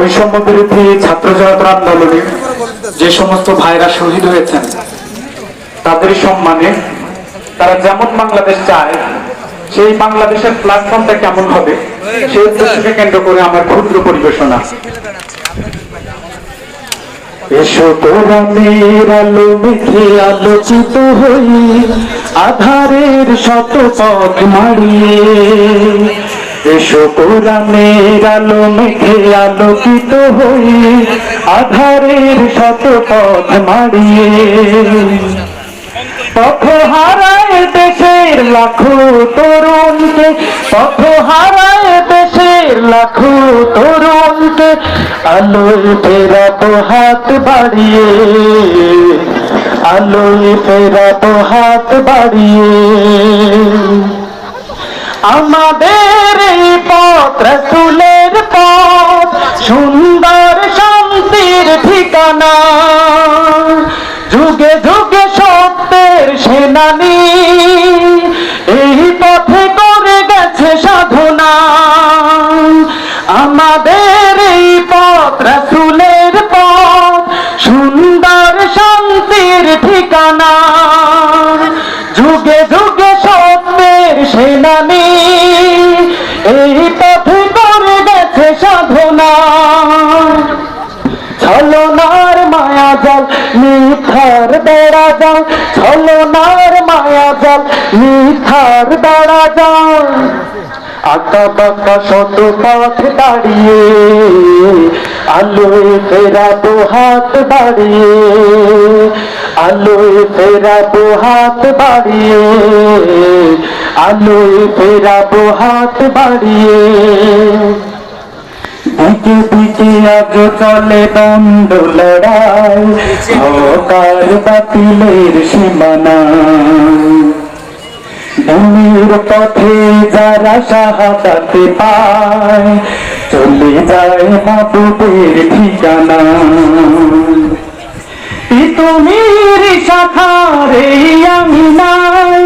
বৈষম্য বিরোধী ছাত্র জনতার আন্দোলনে যে সমস্ত ভাইরা শহীদ হয়েছেন তাদের সম্মানে তারা যেমন বাংলাদেশ চায় সেই বাংলাদেশের প্ল্যাটফর্মটা কেমন হবে সেই উদ্দেশ্যকে কেন্দ্র করে আমার ক্ষুদ্র পরিবেশনা। এসো কোরআনের আলো মেখে আলোচিত হই আধারের শত পথ মারিয়ে, এসো কোরআনের আলো মেখে আলোকিত হই আধারের শত পথ মারিয়ে। পথ হারায় দেশের লাখো তরুণকে, পথ হারায় দেশের লাখো তরুণকে আলোয় ফেরাবো হাত বাড়িয়ে, আলোয় ফেরাবো হাত বাড়িয়ে। আমাদের এই পথ রাসূলের পথ, সুন্দর শান্তির ঠিকানা, যুগে যুগে সত্যের সেনানী এই পথে করে গেছে সাধনা। আমাদের এই পথ রাসূলের পথ, সুন্দর শান্তির ঠিকানা, যুগে যুগে সত্যের সেনানী এই পথে করে গেছে সাধনা। ছলনার মায়া জাল মিথ্যার বেড়া জাল, ছলনার মায়া জাল মিথ্যার বেড়া জাল, আঁকা বাঁকা শত পথ দাঁড়িয়ে আলোয় ফেরাবো হাত বাড়িয়ে, আলোয় ফেরাবো হাত বাড়িয়ে, আলোয় ফেরাবো হাত বাড়িয়ে। দিকে দিকে আজ চলে দ্বন্দ্ব লড়াই, হকার বাতিলের সীমানা, দিনের পথে যারা শাহাদাত পায় চলে যায় মাহবুবের ঠিকানা। তিতুমির শাখারে আমি নাই,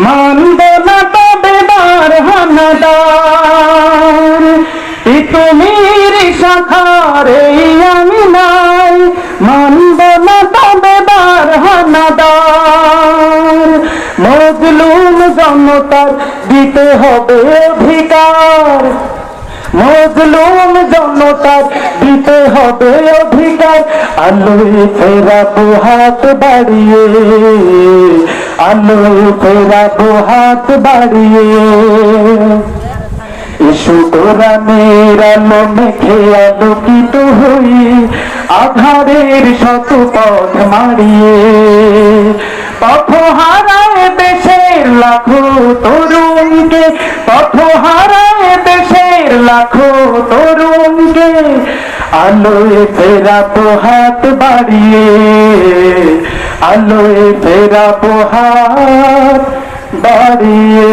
মানব না তবে বার হানাদার। তিতুমির শাখারে আমি নাই, মানব না তবে বার হানাদার। মজলুম জনতার দিতে হবে অধিকার, মজলুম জনতার দিতে হবে অধিকার, আলোয় ফেরাবো হাত বাড়িয়ে, আলোয় ফেরাবো হাত বাড়িয়ে। এসো কোরআনের আলো মেখে আলোকিত হই আধারের শত পথ মারিয়ে, পথ হারায় দেশের লাখো তরুণকে, পথ হারায় দেশের লাখো তরুণকে আলোয় ফেরাবো হাত বাড়িয়ে, আলোয় ফেরাবো হাত বাড়িয়ে।